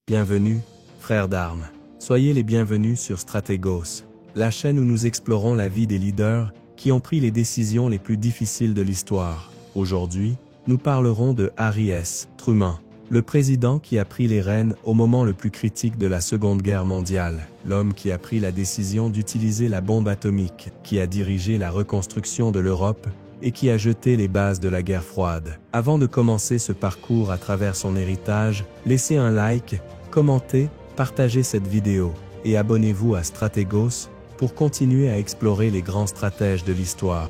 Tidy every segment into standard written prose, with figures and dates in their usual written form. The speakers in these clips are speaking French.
Bienvenue, frères d'armes. Soyez les bienvenus sur Strategos, la chaîne où nous explorons la vie des leaders qui ont pris les décisions les plus difficiles de l'histoire. Aujourd'hui, nous parlerons de Harry S. Truman, le président qui a pris les rênes au moment le plus critique de la Seconde Guerre mondiale, l'homme qui a pris la décision d'utiliser la bombe atomique, qui a dirigé la reconstruction de l'Europe et qui a jeté les bases de la guerre froide. Avant de commencer ce parcours à travers son héritage, laissez un like, commentez, partagez cette vidéo et abonnez-vous à Strategos pour continuer à explorer les grands stratèges de l'histoire.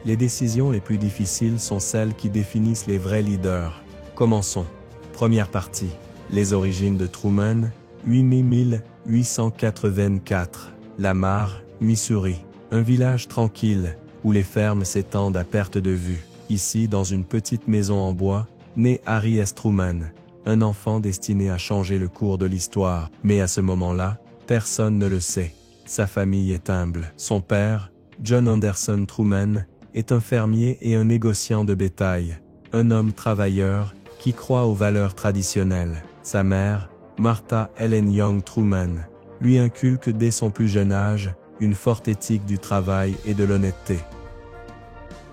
Les décisions les plus difficiles sont celles qui définissent les vrais leaders. Commençons. Première partie. Les origines de Truman, 8 mai 1884. Lamar, Missouri. Un village tranquille, où les fermes s'étendent à perte de vue. Ici, dans une petite maison en bois, naît Harry S. Truman, un enfant destiné à changer le cours de l'histoire. Mais à ce moment-là, personne ne le sait. Sa famille est humble. Son père, John Anderson Truman, est un fermier et un négociant de bétail. Un homme travailleur, qui croit aux valeurs traditionnelles. Sa mère, Martha Ellen Young Truman, lui inculque dès son plus jeune âge une forte éthique du travail et de l'honnêteté.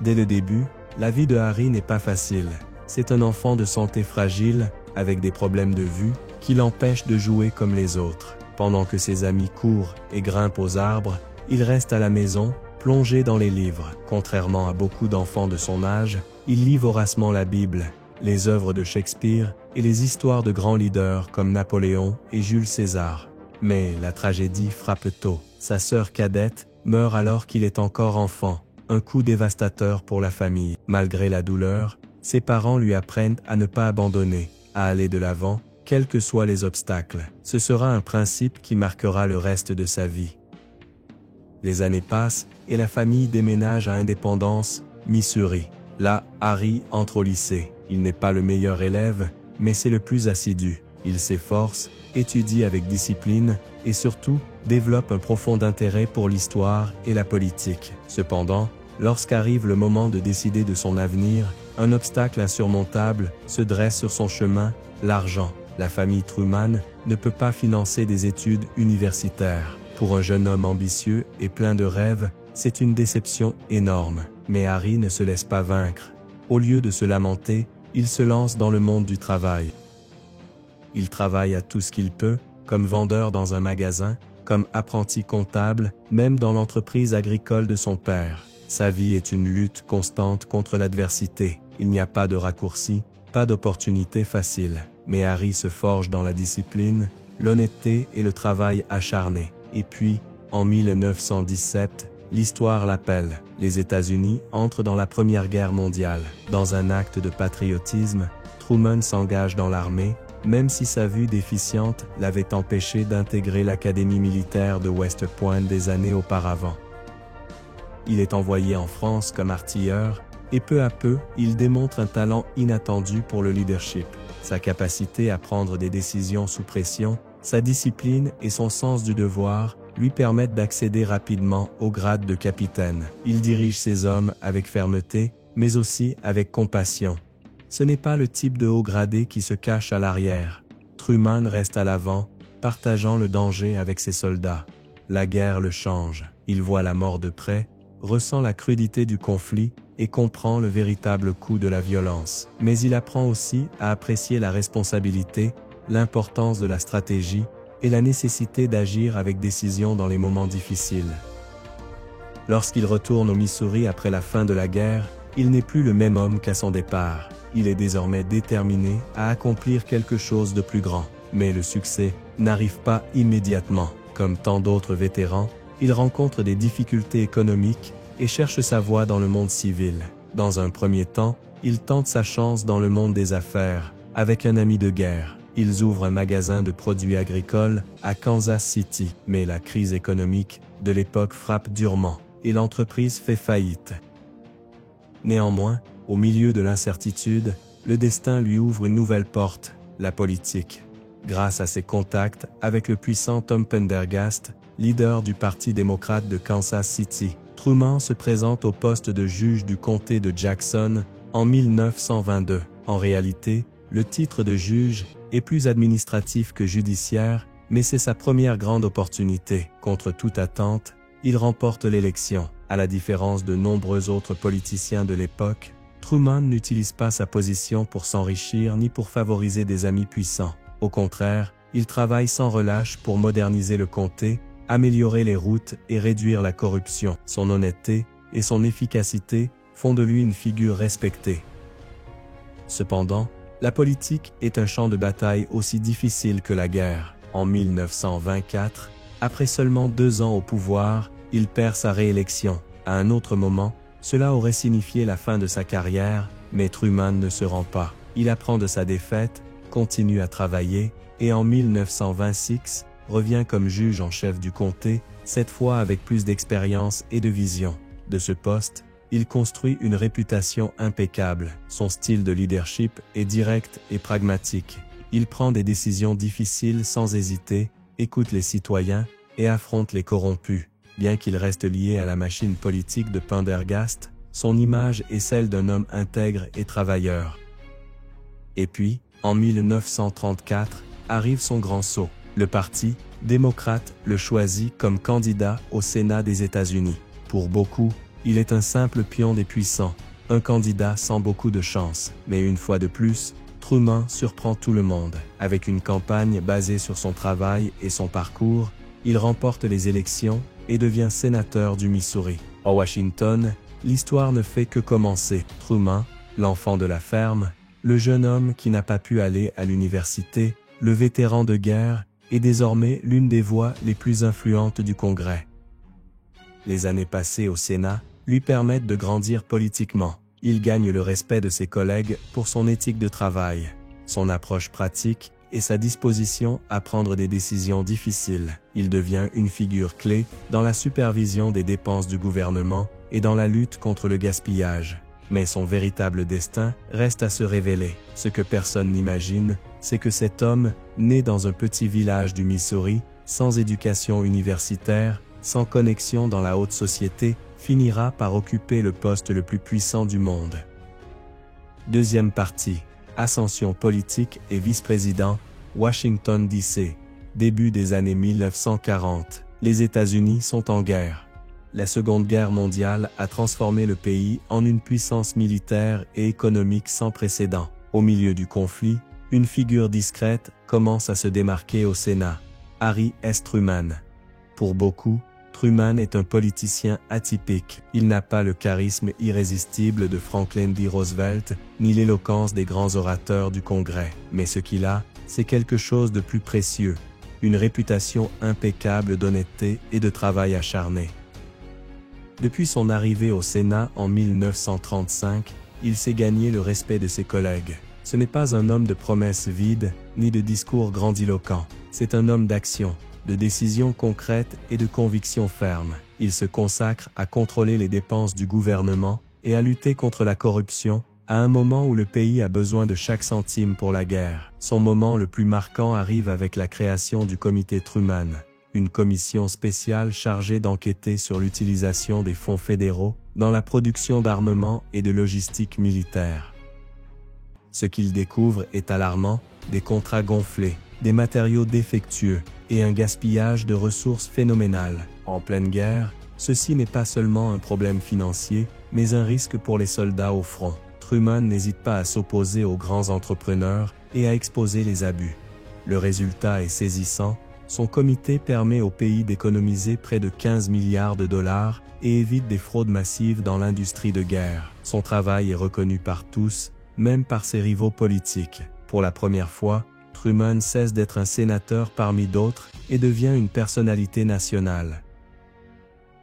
Dès le début, la vie de Harry n'est pas facile. C'est un enfant de santé fragile, avec des problèmes de vue, qui l'empêchent de jouer comme les autres. Pendant que ses amis courent et grimpent aux arbres, il reste à la maison, plongé dans les livres. Contrairement à beaucoup d'enfants de son âge, il lit voracement la Bible, les œuvres de Shakespeare et les histoires de grands leaders comme Napoléon et Jules César. Mais la tragédie frappe tôt. Sa sœur cadette meurt alors qu'il est encore enfant, un coup dévastateur pour la famille. Malgré la douleur, ses parents lui apprennent à ne pas abandonner, à aller de l'avant, quels que soient les obstacles. Ce sera un principe qui marquera le reste de sa vie. Les années passent et la famille déménage à Independence, Missouri. Là, Harry entre au lycée. Il n'est pas le meilleur élève, mais c'est le plus assidu. Il s'efforce, étudie avec discipline et surtout développe un profond intérêt pour l'histoire et la politique. Cependant, lorsqu'arrive le moment de décider de son avenir, un obstacle insurmontable se dresse sur son chemin, l'argent. La famille Truman ne peut pas financer des études universitaires. Pour un jeune homme ambitieux et plein de rêves, c'est une déception énorme. Mais Harry ne se laisse pas vaincre. Au lieu de se lamenter, il se lance dans le monde du travail. Il travaille à tout ce qu'il peut, comme vendeur dans un magasin, comme apprenti comptable, même dans l'entreprise agricole de son père. Sa vie est une lutte constante contre l'adversité. Il n'y a pas de raccourci, pas d'opportunité facile. Mais Harry se forge dans la discipline, l'honnêteté et le travail acharné. Et puis, en 1917, l'histoire l'appelle. Les États-Unis entrent dans la Première Guerre mondiale. Dans un acte de patriotisme, Truman s'engage dans l'armée, même si sa vue déficiente l'avait empêché d'intégrer l'académie militaire de West Point des années auparavant. Il est envoyé en France comme artilleur, et peu à peu, il démontre un talent inattendu pour le leadership. Sa capacité à prendre des décisions sous pression, sa discipline et son sens du devoir lui permettent d'accéder rapidement au grade de capitaine. Il dirige ses hommes avec fermeté, mais aussi avec compassion. Ce n'est pas le type de haut gradé qui se cache à l'arrière. Truman reste à l'avant, partageant le danger avec ses soldats. La guerre le change. Il voit la mort de près, ressent la crudité du conflit et comprend le véritable coût de la violence. Mais il apprend aussi à apprécier la responsabilité, l'importance de la stratégie et la nécessité d'agir avec décision dans les moments difficiles. Lorsqu'il retourne au Missouri après la fin de la guerre, il n'est plus le même homme qu'à son départ. Il est désormais déterminé à accomplir quelque chose de plus grand. Mais le succès n'arrive pas immédiatement. Comme tant d'autres vétérans, il rencontre des difficultés économiques et cherche sa voie dans le monde civil. Dans un premier temps, il tente sa chance dans le monde des affaires, avec un ami de guerre. Ils ouvrent un magasin de produits agricoles à Kansas City. Mais la crise économique de l'époque frappe durement et l'entreprise fait faillite. Néanmoins, au milieu de l'incertitude, le destin lui ouvre une nouvelle porte, la politique. Grâce à ses contacts avec le puissant Tom Pendergast, leader du Parti démocrate de Kansas City, Truman se présente au poste de juge du comté de Jackson en 1922. En réalité, le titre de juge est plus administratif que judiciaire, mais c'est sa première grande opportunité. Contre toute attente, il remporte l'élection. À la différence de nombreux autres politiciens de l'époque, Truman n'utilise pas sa position pour s'enrichir ni pour favoriser des amis puissants. Au contraire, il travaille sans relâche pour moderniser le comté, améliorer les routes et réduire la corruption. Son honnêteté et son efficacité font de lui une figure respectée. Cependant, la politique est un champ de bataille aussi difficile que la guerre. En 1924, après seulement 2 ans au pouvoir, il perd sa réélection. À un autre moment, cela aurait signifié la fin de sa carrière, mais Truman ne se rend pas. Il apprend de sa défaite, continue à travailler, et en 1926, revient comme juge en chef du comté, cette fois avec plus d'expérience et de vision. De ce poste, il construit une réputation impeccable. Son style de leadership est direct et pragmatique. Il prend des décisions difficiles sans hésiter, écoute les citoyens et affronte les corrompus. Bien qu'il reste lié à la machine politique de Pendergast, son image est celle d'un homme intègre et travailleur. Et puis, en 1934, arrive son grand saut. Le Parti démocrate le choisit comme candidat au Sénat des États-Unis. Pour beaucoup, il est un simple pion des puissants, un candidat sans beaucoup de chance. Mais une fois de plus, Truman surprend tout le monde. Avec une campagne basée sur son travail et son parcours, il remporte les élections et devient sénateur du Missouri. À Washington, l'histoire ne fait que commencer. Truman, l'enfant de la ferme, le jeune homme qui n'a pas pu aller à l'université, le vétéran de guerre, est désormais l'une des voix les plus influentes du Congrès. Les années passées au Sénat lui permettent de grandir politiquement. Il gagne le respect de ses collègues pour son éthique de travail, son approche pratique et sa disposition à prendre des décisions difficiles. Il devient une figure clé dans la supervision des dépenses du gouvernement et dans la lutte contre le gaspillage. Mais son véritable destin reste à se révéler. Ce que personne n'imagine, c'est que cet homme, né dans un petit village du Missouri, sans éducation universitaire, sans connexion dans la haute société, finira par occuper le poste le plus puissant du monde. Deuxième partie. Ascension politique et vice-président, Washington D.C. Début des années 1940. Les États-Unis sont en guerre. La Seconde Guerre mondiale a transformé le pays en une puissance militaire et économique sans précédent. Au milieu du conflit, une figure discrète commence à se démarquer au Sénat. Harry S. Truman. Pour beaucoup, Truman est un politicien atypique. Il n'a pas le charisme irrésistible de Franklin D. Roosevelt, ni l'éloquence des grands orateurs du Congrès. Mais ce qu'il a, c'est quelque chose de plus précieux. Une réputation impeccable d'honnêteté et de travail acharné. Depuis son arrivée au Sénat en 1935, il s'est gagné le respect de ses collègues. Ce n'est pas un homme de promesses vides, ni de discours grandiloquents. C'est un homme d'action, de décisions concrètes et de convictions fermes. Il se consacre à contrôler les dépenses du gouvernement et à lutter contre la corruption, à un moment où le pays a besoin de chaque centime pour la guerre. Son moment le plus marquant arrive avec la création du comité Truman, une commission spéciale chargée d'enquêter sur l'utilisation des fonds fédéraux dans la production d'armements et de logistique militaire. Ce qu'il découvre est alarmant, des contrats gonflés, des matériaux défectueux et un gaspillage de ressources phénoménal. En pleine guerre, ceci n'est pas seulement un problème financier, mais un risque pour les soldats au front. Truman n'hésite pas à s'opposer aux grands entrepreneurs et à exposer les abus. Le résultat est saisissant. Son comité permet au pays d'économiser près de 15 milliards de dollars et évite des fraudes massives dans l'industrie de guerre. Son travail est reconnu par tous, même par ses rivaux politiques. Pour la première fois, Truman cesse d'être un sénateur parmi d'autres et devient une personnalité nationale.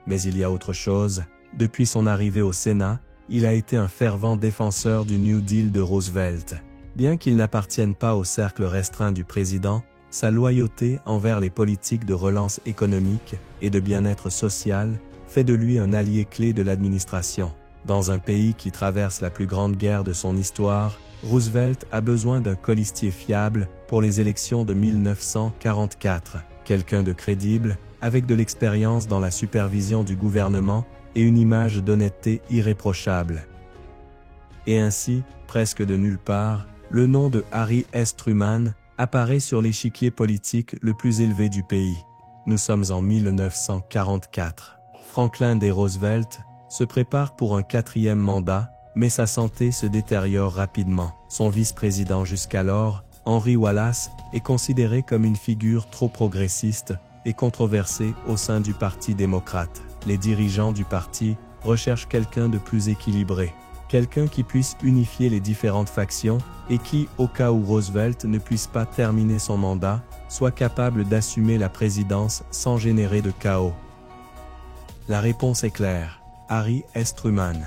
Mais il y a autre chose. Depuis son arrivée au Sénat, il a été un fervent défenseur du New Deal de Roosevelt. Bien qu'il n'appartienne pas au cercle restreint du président, sa loyauté envers les politiques de relance économique et de bien-être social fait de lui un allié clé de l'administration. Dans un pays qui traverse la plus grande guerre de son histoire, Roosevelt a besoin d'un colistier fiable pour les élections de 1944, quelqu'un de crédible, avec de l'expérience dans la supervision du gouvernement et une image d'honnêteté irréprochable. Et ainsi, presque de nulle part, le nom de Harry S. Truman apparaît sur l'échiquier politique le plus élevé du pays. Nous sommes en 1944. Franklin D. Roosevelt se prépare pour un 4e mandat, mais sa santé se détériore rapidement. Son vice-président jusqu'alors, Henry Wallace, est considéré comme une figure trop progressiste et controversée au sein du Parti démocrate. Les dirigeants du parti recherchent quelqu'un de plus équilibré, quelqu'un qui puisse unifier les différentes factions et qui, au cas où Roosevelt ne puisse pas terminer son mandat, soit capable d'assumer la présidence sans générer de chaos. La réponse est claire. Harry S. Truman.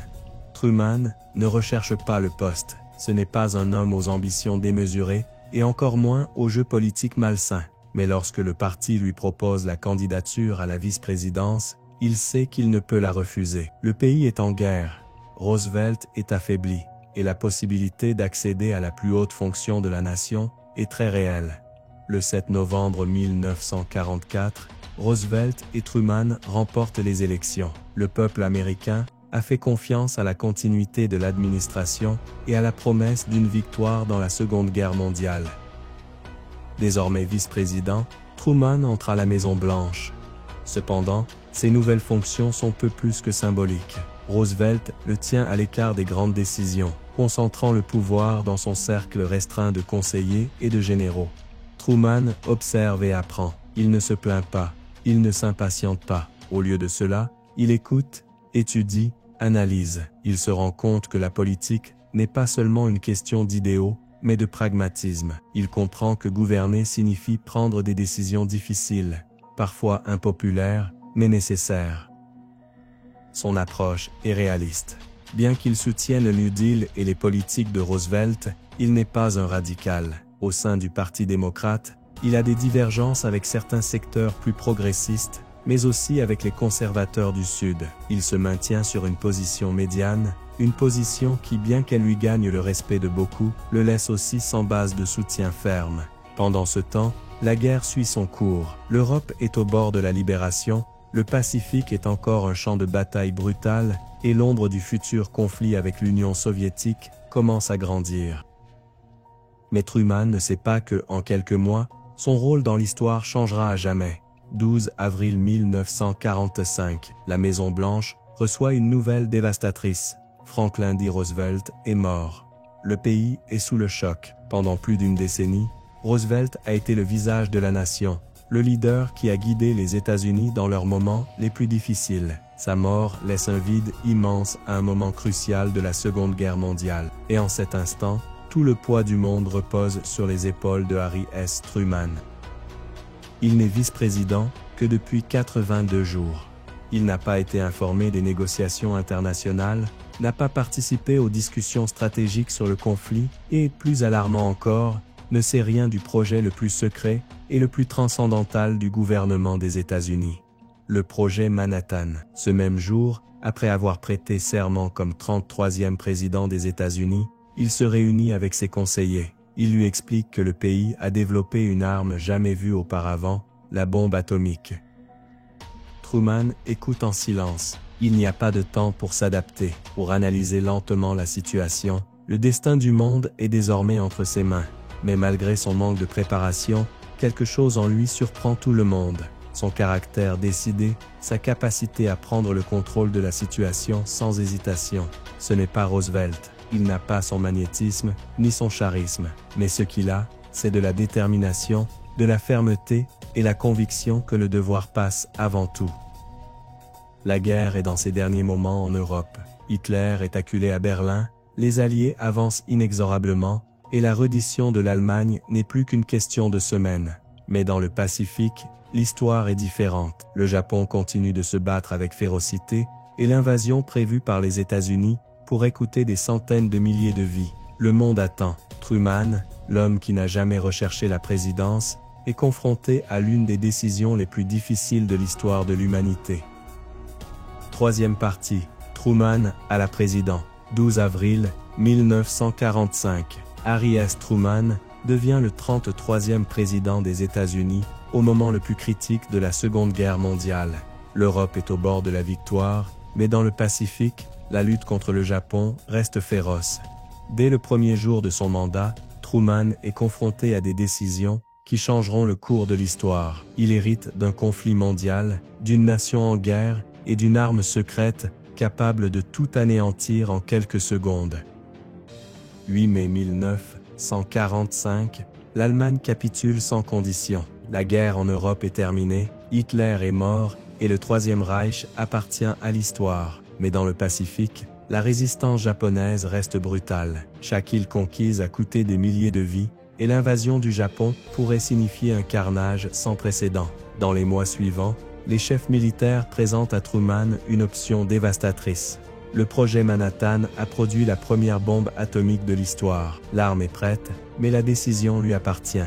Truman ne recherche pas le poste. Ce n'est pas un homme aux ambitions démesurées, et encore moins aux jeux politiques malsains. Mais lorsque le parti lui propose la candidature à la vice-présidence, il sait qu'il ne peut la refuser. Le pays est en guerre. Roosevelt est affaibli, et la possibilité d'accéder à la plus haute fonction de la nation est très réelle. Le 7 novembre 1944, Roosevelt et Truman remportent les élections. Le peuple américain a fait confiance à la continuité de l'administration et à la promesse d'une victoire dans la Seconde Guerre mondiale. Désormais vice-président, Truman entre à la Maison-Blanche. Cependant, ses nouvelles fonctions sont peu plus que symboliques. Roosevelt le tient à l'écart des grandes décisions, concentrant le pouvoir dans son cercle restreint de conseillers et de généraux. Truman observe et apprend. Il ne se plaint pas, il ne s'impatiente pas. Au lieu de cela, il écoute, étudie, analyse. Il se rend compte que la politique n'est pas seulement une question d'idéaux, mais de pragmatisme. Il comprend que gouverner signifie prendre des décisions difficiles, parfois impopulaires, mais nécessaires. Son approche est réaliste. Bien qu'il soutienne le New Deal et les politiques de Roosevelt, il n'est pas un radical. Au sein du Parti démocrate, il a des divergences avec certains secteurs plus progressistes, mais aussi avec les conservateurs du Sud. Il se maintient sur une position médiane, une position qui, bien qu'elle lui gagne le respect de beaucoup, le laisse aussi sans base de soutien ferme. Pendant ce temps, la guerre suit son cours. L'Europe est au bord de la libération, le Pacifique est encore un champ de bataille brutal, et l'ombre du futur conflit avec l'Union soviétique commence à grandir. Mais Truman ne sait pas que, en quelques mois, son rôle dans l'histoire changera à jamais. 12 avril 1945, la Maison-Blanche reçoit une nouvelle dévastatrice. Franklin D. Roosevelt est mort. Le pays est sous le choc. Pendant plus d'une décennie, Roosevelt a été le visage de la nation, le leader qui a guidé les États-Unis dans leurs moments les plus difficiles. Sa mort laisse un vide immense à un moment crucial de la Seconde Guerre mondiale. Et en cet instant, tout le poids du monde repose sur les épaules de Harry S. Truman. Il n'est vice-président que depuis 82 jours. Il n'a pas été informé des négociations internationales, n'a pas participé aux discussions stratégiques sur le conflit et, plus alarmant encore, ne sait rien du projet le plus secret et le plus transcendantal du gouvernement des États-Unis. Le projet Manhattan. Ce même jour, après avoir prêté serment comme 33e président des États-Unis, il se réunit avec ses conseillers. Il lui explique que le pays a développé une arme jamais vue auparavant, la bombe atomique. Truman écoute en silence. Il n'y a pas de temps pour s'adapter, pour analyser lentement la situation. Le destin du monde est désormais entre ses mains. Mais malgré son manque de préparation, quelque chose en lui surprend tout le monde. Son caractère décidé, sa capacité à prendre le contrôle de la situation sans hésitation. Ce n'est pas Roosevelt. Il n'a pas son magnétisme, ni son charisme. Mais ce qu'il a, c'est de la détermination, de la fermeté et la conviction que le devoir passe avant tout. La guerre est dans ses derniers moments en Europe. Hitler est acculé à Berlin, les Alliés avancent inexorablement, et la reddition de l'Allemagne n'est plus qu'une question de semaines. Mais dans le Pacifique, l'histoire est différente. Le Japon continue de se battre avec férocité, et l'invasion prévue par les États-Unis pourrait coûter des centaines de milliers de vies. Le monde attend. Truman, l'homme qui n'a jamais recherché la présidence, est confronté à l'une des décisions les plus difficiles de l'histoire de l'humanité. Troisième partie. Truman à la présidence. 12 avril 1945. Harry S. Truman devient le 33e président des États-Unis au moment le plus critique de la Seconde Guerre mondiale. L'Europe est au bord de la victoire, mais dans le Pacifique, la lutte contre le Japon reste féroce. Dès le premier jour de son mandat, Truman est confronté à des décisions qui changeront le cours de l'histoire. Il hérite d'un conflit mondial, d'une nation en guerre et d'une arme secrète capable de tout anéantir en quelques secondes. 8 mai 1945, l'Allemagne capitule sans condition. La guerre en Europe est terminée, Hitler est mort et le Troisième Reich appartient à l'histoire. Mais dans le Pacifique, la résistance japonaise reste brutale. Chaque île conquise a coûté des milliers de vies, et l'invasion du Japon pourrait signifier un carnage sans précédent. Dans les mois suivants, les chefs militaires présentent à Truman une option dévastatrice. Le projet Manhattan a produit la première bombe atomique de l'histoire. L'arme est prête, mais la décision lui appartient.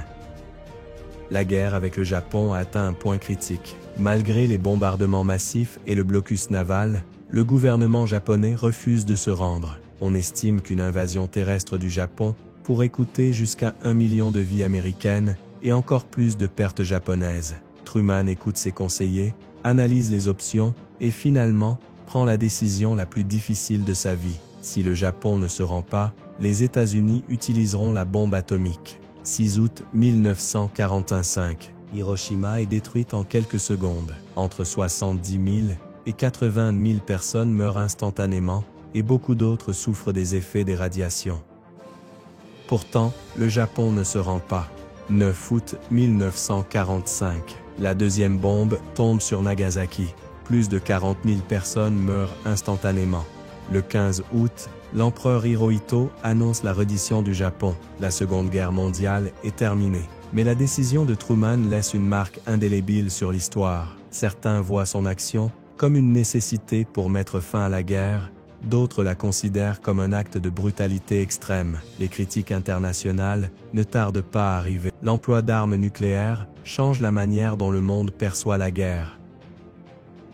La guerre avec le Japon a atteint un point critique. Malgré les bombardements massifs et le blocus naval, le gouvernement japonais refuse de se rendre. On estime qu'une invasion terrestre du Japon pourrait coûter jusqu'à 1 million de vies américaines et encore plus de pertes japonaises. Truman écoute ses conseillers, analyse les options et finalement prend la décision la plus difficile de sa vie. Si le Japon ne se rend pas, les États-Unis utiliseront la bombe atomique. 6 août 1945. Hiroshima est détruite en quelques secondes. Entre 70 000 et 80 000 personnes meurent instantanément et beaucoup d'autres souffrent des effets des radiations. Pourtant, le Japon ne se rend pas. 9 août 1945. La deuxième bombe tombe sur Nagasaki. Plus de 40 000 personnes meurent instantanément. Le 15 août, l'empereur Hirohito annonce la reddition du Japon. La Seconde Guerre mondiale est terminée. Mais la décision de Truman laisse une marque indélébile sur l'histoire. Certains voient son action comme une nécessité pour mettre fin à la guerre, d'autres la considèrent comme un acte de brutalité extrême. Les critiques internationales ne tardent pas à arriver. L'emploi d'armes nucléaires change la manière dont le monde perçoit la guerre.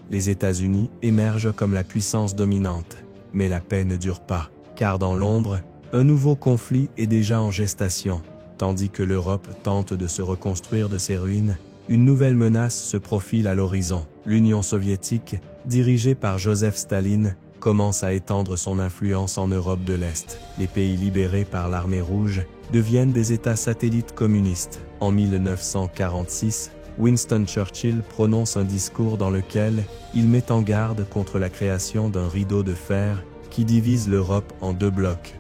Les États-Unis émergent comme la puissance dominante. Mais la paix ne dure pas, car dans l'ombre, un nouveau conflit est déjà en gestation. Tandis que l'Europe tente de se reconstruire de ses ruines, une nouvelle menace se profile à l'horizon. L'Union soviétique, dirigée par Joseph Staline, commence à étendre son influence en Europe de l'Est. Les pays libérés par l'armée rouge deviennent des États satellites communistes. En 1946, Winston Churchill prononce un discours dans lequel il met en garde contre la création d'un rideau de fer qui divise l'Europe en deux blocs.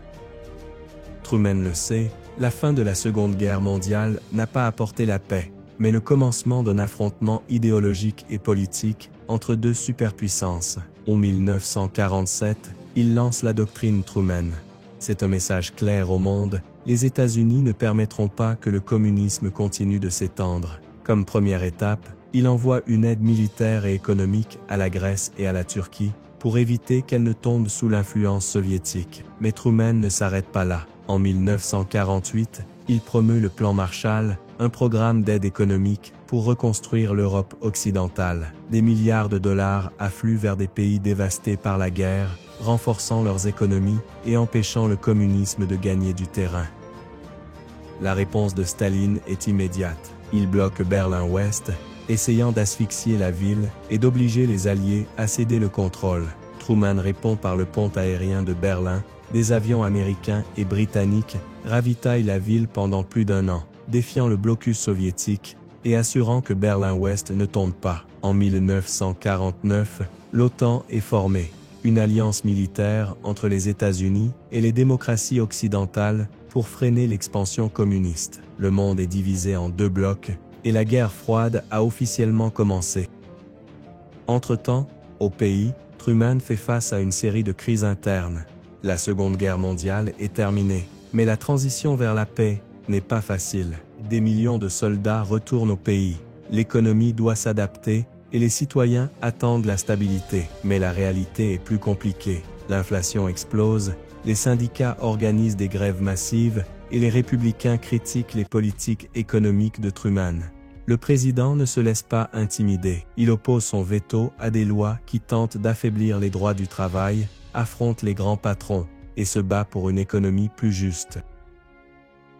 Truman le sait, la fin de la Seconde Guerre mondiale n'a pas apporté la paix, mais le commencement d'un affrontement idéologique et politique entre deux superpuissances. En 1947, il lance la doctrine Truman. C'est un message clair au monde, les États-Unis ne permettront pas que le communisme continue de s'étendre. Comme première étape, il envoie une aide militaire et économique à la Grèce et à la Turquie pour éviter qu'elles ne tombent sous l'influence soviétique. Mais Truman ne s'arrête pas là. En 1948, il promeut le plan Marshall, un programme d'aide économique pour reconstruire l'Europe occidentale. Des milliards de dollars affluent vers des pays dévastés par la guerre, renforçant leurs économies et empêchant le communisme de gagner du terrain. La réponse de Staline est immédiate. Il bloque Berlin-Ouest, essayant d'asphyxier la ville et d'obliger les Alliés à céder le contrôle. Truman répond par le pont aérien de Berlin. Des avions américains et britanniques ravitaillent la ville pendant plus d'1 an, défiant le blocus soviétique et assurant que Berlin-Ouest ne tombe pas. En 1949, l'OTAN est formée, une alliance militaire entre les États-Unis et les démocraties occidentales pour freiner l'expansion communiste. Le monde est divisé en deux blocs et la guerre froide a officiellement commencé. Entre-temps, au pays, Truman fait face à une série de crises internes. La Seconde Guerre mondiale est terminée, mais la transition vers la paix n'est pas facile. Des millions de soldats retournent au pays. L'économie doit s'adapter et les citoyens attendent la stabilité. Mais la réalité est plus compliquée. L'inflation explose, les syndicats organisent des grèves massives et les républicains critiquent les politiques économiques de Truman. Le président ne se laisse pas intimider. Il oppose son veto à des lois qui tentent d'affaiblir les droits du travail, affronte les grands patrons et se bat pour une économie plus juste.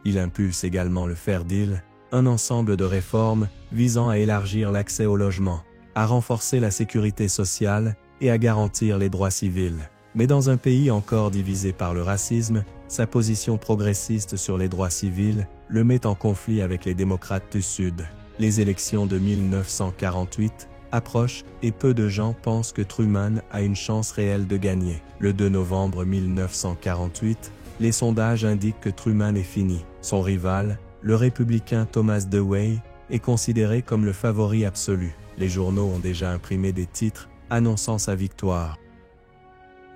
Il impulse également le Fair Deal, un ensemble de réformes visant à élargir l'accès au logement, à renforcer la sécurité sociale et à garantir les droits civils. Mais dans un pays encore divisé par le racisme, sa position progressiste sur les droits civils le met en conflit avec les démocrates du Sud. Les élections de 1948 approchent et peu de gens pensent que Truman a une chance réelle de gagner. Le 2 novembre 1948, les sondages indiquent que Truman est fini. Son rival, le républicain Thomas Dewey, est considéré comme le favori absolu. Les journaux ont déjà imprimé des titres annonçant sa victoire.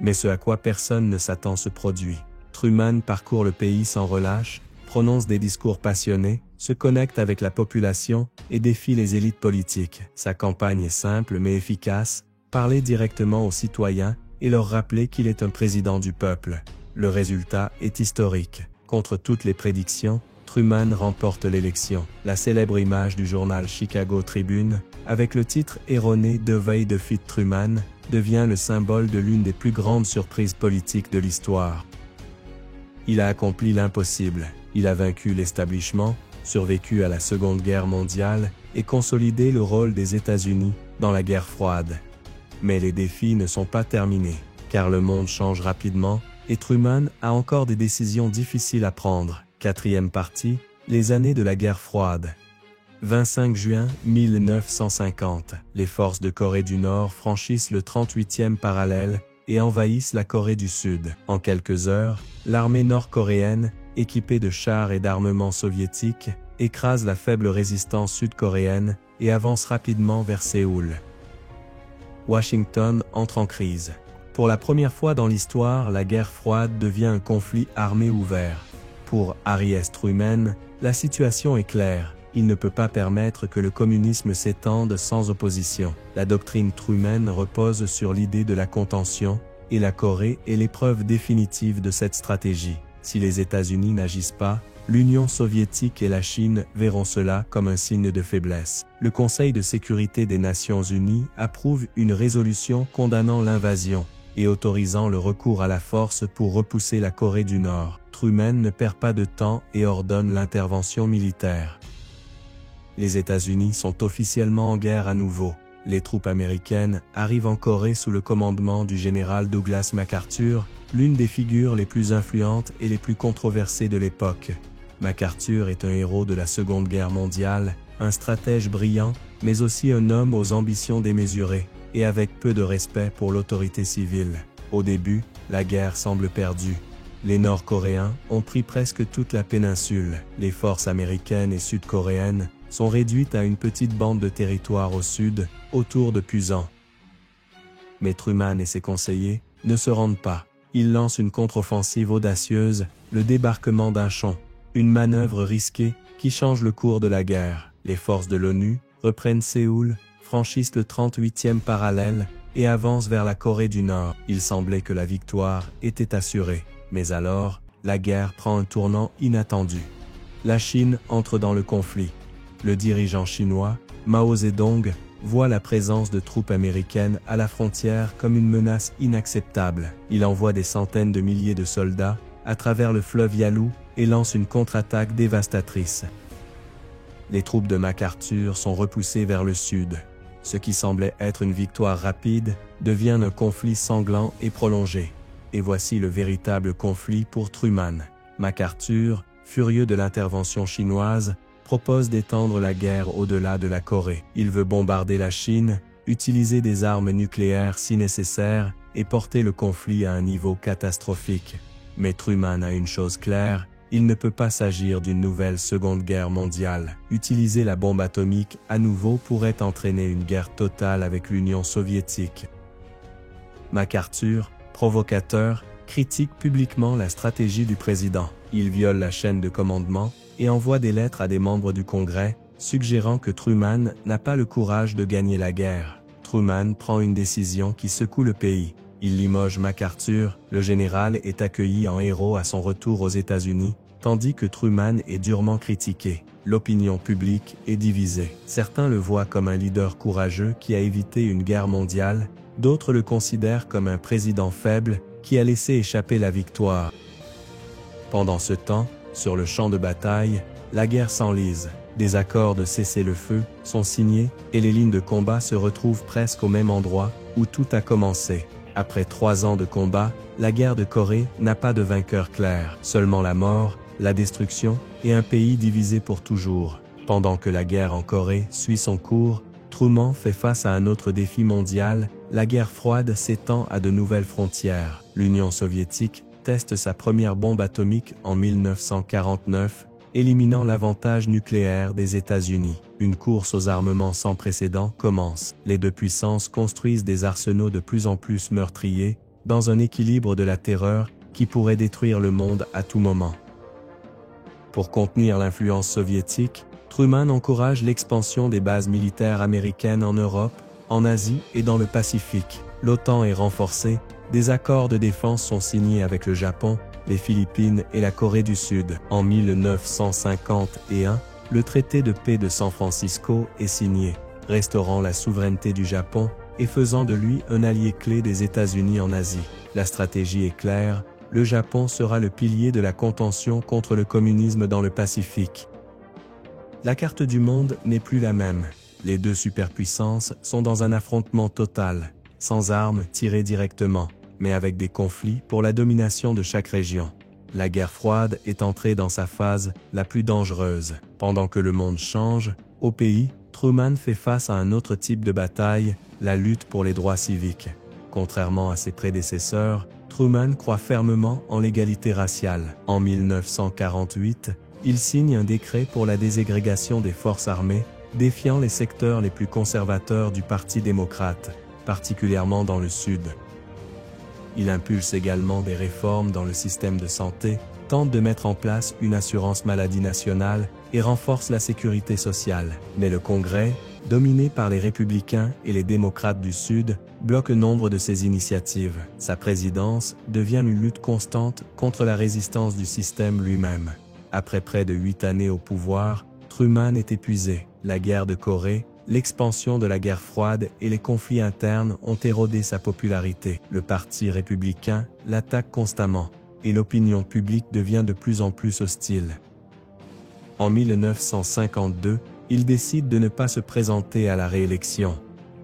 Mais ce à quoi personne ne s'attend se produit. Truman parcourt le pays sans relâche, prononce des discours passionnés, se connecte avec la population et défie les élites politiques. Sa campagne est simple mais efficace, parler directement aux citoyens et leur rappeler qu'il est un président du peuple. Le résultat est historique. Contre toutes les prédictions, Truman remporte l'élection. La célèbre image du journal Chicago Tribune, avec le titre erroné Dewey defeat Truman, devient le symbole de l'une des plus grandes surprises politiques de l'histoire. Il a accompli l'impossible. Il a vaincu l'establishment, survécu à la Seconde Guerre mondiale et consolidé le rôle des États-Unis dans la guerre froide. Mais les défis ne sont pas terminés, car le monde change rapidement et Truman a encore des décisions difficiles à prendre. Quatrième partie, les années de la guerre froide. 25 juin 1950, les forces de Corée du Nord franchissent le 38e parallèle et envahissent la Corée du Sud. En quelques heures, l'armée nord-coréenne, équipée de chars et d'armements soviétiques, écrase la faible résistance sud-coréenne et avance rapidement vers Séoul. Washington entre en crise. Pour la première fois dans l'histoire, la guerre froide devient un conflit armé ouvert. Pour Harry S. Truman, la situation est claire. Il ne peut pas permettre que le communisme s'étende sans opposition. La doctrine Truman repose sur l'idée de la contention, et la Corée est l'épreuve définitive de cette stratégie. Si les États-Unis n'agissent pas, l'Union soviétique et la Chine verront cela comme un signe de faiblesse. Le Conseil de sécurité des Nations Unies approuve une résolution condamnant l'invasion et autorisant le recours à la force pour repousser la Corée du Nord. Truman ne perd pas de temps et ordonne l'intervention militaire. Les États-Unis sont officiellement en guerre à nouveau. Les troupes américaines arrivent en Corée sous le commandement du général Douglas MacArthur, l'une des figures les plus influentes et les plus controversées de l'époque. MacArthur est un héros de la Seconde Guerre mondiale, un stratège brillant, mais aussi un homme aux ambitions démesurées, et avec peu de respect pour l'autorité civile. Au début, la guerre semble perdue. Les Nord-Coréens ont pris presque toute la péninsule. Les forces américaines et sud-coréennes sont réduites à une petite bande de territoire au sud, autour de Pusan. Mais Truman et ses conseillers ne se rendent pas. Ils lancent une contre-offensive audacieuse, le débarquement d'Inchon, une manœuvre risquée qui change le cours de la guerre. Les forces de l'ONU reprennent Séoul, franchissent le 38e parallèle et avancent vers la Corée du Nord. Il semblait que la victoire était assurée. Mais alors, la guerre prend un tournant inattendu. La Chine entre dans le conflit. Le dirigeant chinois, Mao Zedong, voit la présence de troupes américaines à la frontière comme une menace inacceptable. Il envoie des centaines de milliers de soldats à travers le fleuve Yalu et lance une contre-attaque dévastatrice. Les troupes de MacArthur sont repoussées vers le sud. Ce qui semblait être une victoire rapide devient un conflit sanglant et prolongé. Et voici le véritable conflit pour Truman. MacArthur, furieux de l'intervention chinoise, propose d'étendre la guerre au-delà de la Corée. Il veut bombarder la Chine, utiliser des armes nucléaires si nécessaire et porter le conflit à un niveau catastrophique. Mais Truman a une chose claire, il ne peut pas s'agir d'une nouvelle Seconde Guerre mondiale. Utiliser la bombe atomique à nouveau pourrait entraîner une guerre totale avec l'Union soviétique. MacArthur, provocateur, critique publiquement la stratégie du président. Il viole la chaîne de commandement et envoie des lettres à des membres du Congrès, suggérant que Truman n'a pas le courage de gagner la guerre. Truman prend une décision qui secoue le pays. Il limoge MacArthur, le général est accueilli en héros à son retour aux États-Unis, tandis que Truman est durement critiqué. L'opinion publique est divisée. Certains le voient comme un leader courageux qui a évité une guerre mondiale, d'autres le considèrent comme un président faible qui a laissé échapper la victoire. Pendant ce temps, sur le champ de bataille, la guerre s'enlise. Des accords de cessez-le-feu sont signés et les lignes de combat se retrouvent presque au même endroit où tout a commencé. Après 3 ans de combat, la guerre de Corée n'a pas de vainqueur clair, seulement la mort, la destruction, et un pays divisé pour toujours. Pendant que la guerre en Corée suit son cours, Truman fait face à un autre défi mondial, la guerre froide s'étend à de nouvelles frontières. L'Union soviétique teste sa première bombe atomique en 1949, éliminant l'avantage nucléaire des États-Unis. Une course aux armements sans précédent commence. Les deux puissances construisent des arsenaux de plus en plus meurtriers, dans un équilibre de la terreur qui pourrait détruire le monde à tout moment. Pour contenir l'influence soviétique, Truman encourage l'expansion des bases militaires américaines en Europe, en Asie et dans le Pacifique. L'OTAN est renforcée, des accords de défense sont signés avec le Japon, les Philippines et la Corée du Sud. En 1951, le traité de paix de San Francisco est signé, restaurant la souveraineté du Japon et faisant de lui un allié clé des États-Unis en Asie. La stratégie est claire, le Japon sera le pilier de la contention contre le communisme dans le Pacifique. La carte du monde n'est plus la même. Les deux superpuissances sont dans un affrontement total, sans armes tirées directement, mais avec des conflits pour la domination de chaque région. La guerre froide est entrée dans sa phase la plus dangereuse. Pendant que le monde change, au pays, Truman fait face à un autre type de bataille, la lutte pour les droits civiques. Contrairement à ses prédécesseurs, Truman croit fermement en l'égalité raciale. En 1948, il signe un décret pour la déségrégation des forces armées, défiant les secteurs les plus conservateurs du Parti démocrate, particulièrement dans le Sud. Il impulse également des réformes dans le système de santé, tente de mettre en place une assurance maladie nationale et renforce la sécurité sociale. Mais le Congrès, dominé par les républicains et les démocrates du Sud, bloque nombre de ses initiatives. Sa présidence devient une lutte constante contre la résistance du système lui-même. Après près de 8 années au pouvoir, Truman est épuisé. La guerre de Corée, l'expansion de la guerre froide et les conflits internes ont érodé sa popularité. Le Parti républicain l'attaque constamment, et l'opinion publique devient de plus en plus hostile. En 1952, il décide de ne pas se présenter à la réélection.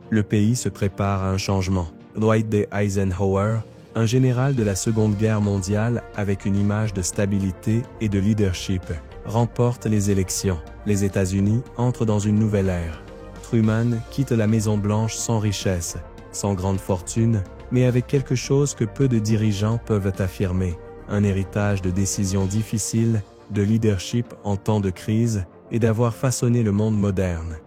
Le pays se prépare à un changement. Dwight D. Eisenhower, un général de la Seconde Guerre mondiale avec une image de stabilité et de leadership, remporte les élections. Les États-Unis entrent dans une nouvelle ère. Truman quitte la Maison-Blanche sans richesse, sans grande fortune, mais avec quelque chose que peu de dirigeants peuvent affirmer, un héritage de décisions difficiles, de leadership en temps de crise et d'avoir façonné le monde moderne.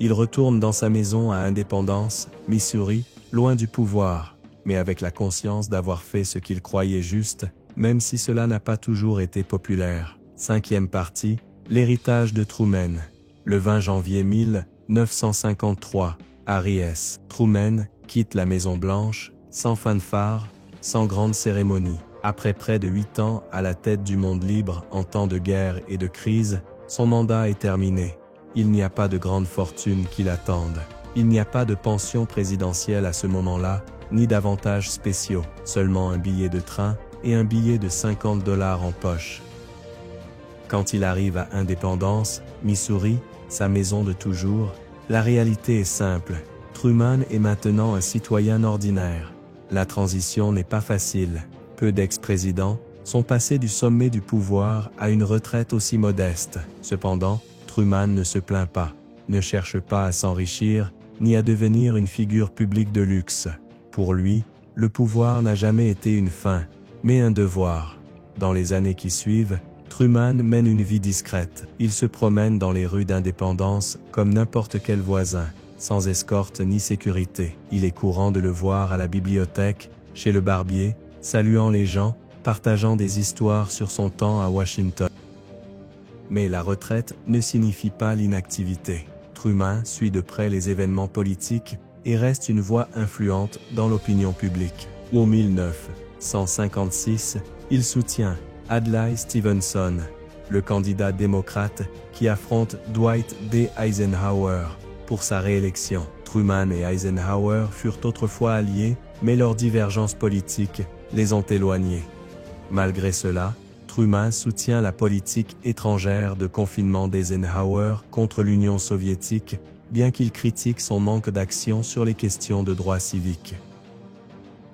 Il retourne dans sa maison à Independence, Missouri, loin du pouvoir, mais avec la conscience d'avoir fait ce qu'il croyait juste, même si cela n'a pas toujours été populaire. 5e partie, l'héritage de Truman. Le 20 janvier 1953, Harry S. Truman quitte la Maison-Blanche, sans fanfare, sans grande cérémonie. Après près de 8 ans à la tête du monde libre en temps de guerre et de crise, son mandat est terminé. Il n'y a pas de grande fortune qui l'attende. Il n'y a pas de pension présidentielle à ce moment-là, ni d'avantages spéciaux, seulement un billet de train et un billet de $50 en poche. Quand il arrive à Independence, Missouri, sa maison de toujours, la réalité est simple. Truman est maintenant un citoyen ordinaire. La transition n'est pas facile. Peu d'ex-présidents sont passés du sommet du pouvoir à une retraite aussi modeste. Cependant, Truman ne se plaint pas, ne cherche pas à s'enrichir, ni à devenir une figure publique de luxe. Pour lui, le pouvoir n'a jamais été une fin, mais un devoir. Dans les années qui suivent, Truman mène une vie discrète. Il se promène dans les rues d'Indépendance comme n'importe quel voisin, sans escorte ni sécurité. Il est courant de le voir à la bibliothèque, chez le barbier, saluant les gens, partageant des histoires sur son temps à Washington. Mais la retraite ne signifie pas l'inactivité. Truman suit de près les événements politiques et reste une voix influente dans l'opinion publique. En 1956, il soutient Adlai Stevenson, le candidat démocrate qui affronte Dwight D. Eisenhower pour sa réélection. Truman et Eisenhower furent autrefois alliés, mais leurs divergences politiques les ont éloignés. Malgré cela, Truman soutient la politique étrangère de confinement d'Eisenhower contre l'Union soviétique, bien qu'il critique son manque d'action sur les questions de droits civiques.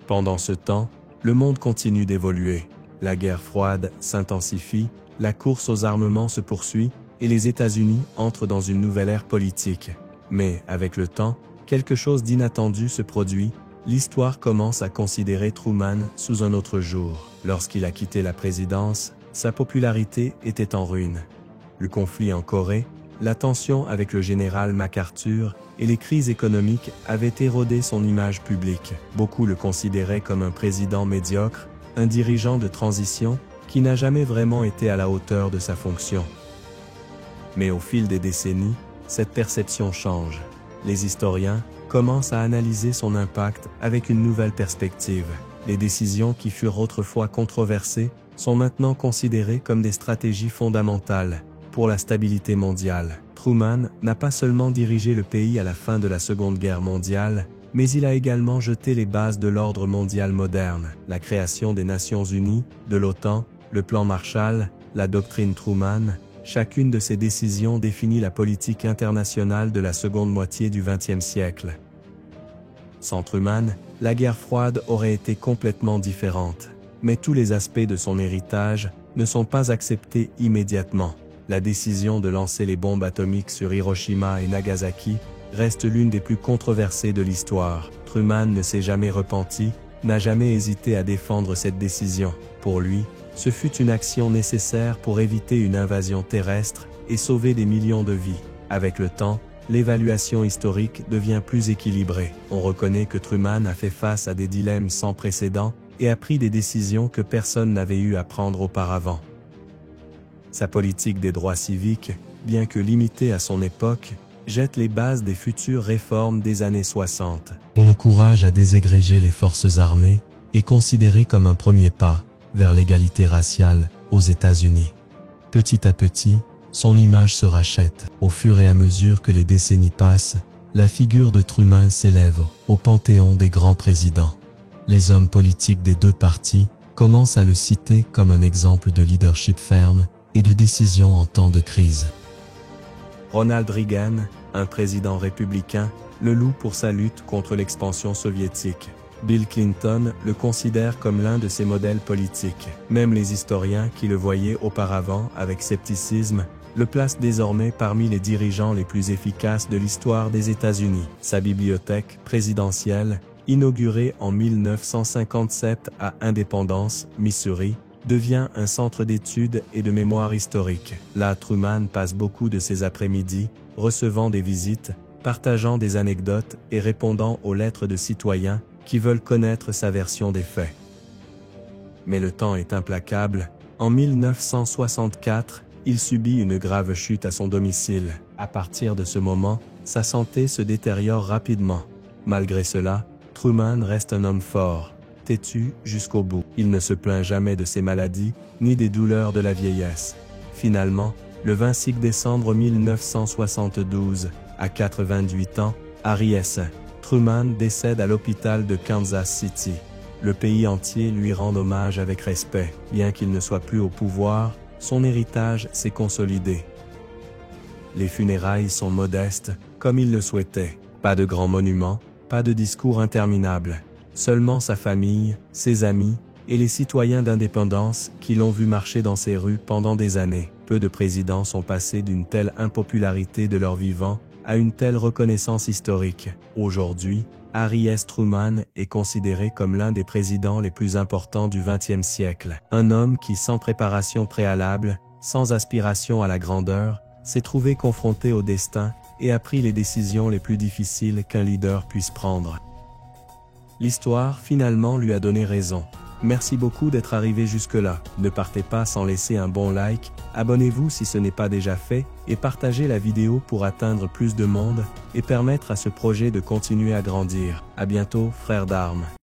Pendant ce temps, le monde continue d'évoluer. La guerre froide s'intensifie, la course aux armements se poursuit, et les États-Unis entrent dans une nouvelle ère politique. Mais, avec le temps, quelque chose d'inattendu se produit, l'histoire commence à considérer Truman sous un autre jour. Lorsqu'il a quitté la présidence, sa popularité était en ruine. Le conflit en Corée, la tension avec le général MacArthur et les crises économiques avaient érodé son image publique. Beaucoup le considéraient comme un président médiocre, un dirigeant de transition qui n'a jamais vraiment été à la hauteur de sa fonction. Mais au fil des décennies, cette perception change. Les historiens commencent à analyser son impact avec une nouvelle perspective. Les décisions qui furent autrefois controversées sont maintenant considérées comme des stratégies fondamentales pour la stabilité mondiale. Truman n'a pas seulement dirigé le pays à la fin de la Seconde Guerre mondiale, mais il a également jeté les bases de l'ordre mondial moderne. La création des Nations Unies, de l'OTAN, le plan Marshall, la doctrine Truman, chacune de ces décisions définit la politique internationale de la seconde moitié du XXe siècle. Sans Truman, la guerre froide aurait été complètement différente. Mais tous les aspects de son héritage ne sont pas acceptés immédiatement. La décision de lancer les bombes atomiques sur Hiroshima et Nagasaki reste l'une des plus controversées de l'histoire. Truman ne s'est jamais repenti, n'a jamais hésité à défendre cette décision. Pour lui, ce fut une action nécessaire pour éviter une invasion terrestre et sauver des millions de vies. Avec le temps, l'évaluation historique devient plus équilibrée. On reconnaît que Truman a fait face à des dilemmes sans précédent et a pris des décisions que personne n'avait eu à prendre auparavant. Sa politique des droits civiques, bien que limitée à son époque, jette les bases des futures réformes des années 60. On encourage à désagréger les forces armées, et considéré comme un premier pas vers l'égalité raciale aux États-Unis. Petit à petit, son image se rachète. Au fur et à mesure que les décennies passent, la figure de Truman s'élève au panthéon des grands présidents. Les hommes politiques des deux partis commencent à le citer comme un exemple de leadership ferme et de décision en temps de crise. Ronald Reagan, un président républicain, le loue pour sa lutte contre l'expansion soviétique. Bill Clinton le considère comme l'un de ses modèles politiques. Même les historiens qui le voyaient auparavant avec scepticisme le placent désormais parmi les dirigeants les plus efficaces de l'histoire des États-Unis. Sa bibliothèque présidentielle, inaugurée en 1957 à Independence, Missouri, devient un centre d'études et de mémoire historique. Là, Truman passe beaucoup de ses après-midi, recevant des visites, partageant des anecdotes et répondant aux lettres de citoyens qui veulent connaître sa version des faits. Mais le temps est implacable. En 1964, il subit une grave chute à son domicile. À partir de ce moment, sa santé se détériore rapidement. Malgré cela, Truman reste un homme fort, têtu jusqu'au bout. Il ne se plaint jamais de ses maladies, ni des douleurs de la vieillesse. Finalement, le 26 décembre 1972, à 88 ans, Harry S. Truman décède à l'hôpital de Kansas City. Le pays entier lui rend hommage avec respect. Bien qu'il ne soit plus au pouvoir, son héritage s'est consolidé. Les funérailles sont modestes, comme il le souhaitait. Pas de grands monuments, pas de discours interminables. Seulement sa famille, ses amis, et les citoyens d'indépendance qui l'ont vu marcher dans ses rues pendant des années. Peu de présidents sont passés d'une telle impopularité de leur vivant à une telle reconnaissance historique. Aujourd'hui, Harry S. Truman est considéré comme l'un des présidents les plus importants du XXe siècle. Un homme qui, sans préparation préalable, sans aspiration à la grandeur, s'est trouvé confronté au destin et a pris les décisions les plus difficiles qu'un leader puisse prendre. L'histoire finalement lui a donné raison. Merci beaucoup d'être arrivé jusque-là. Ne partez pas sans laisser un bon like, abonnez-vous si ce n'est pas déjà fait, et partagez la vidéo pour atteindre plus de monde et permettre à ce projet de continuer à grandir. À bientôt, frères d'armes.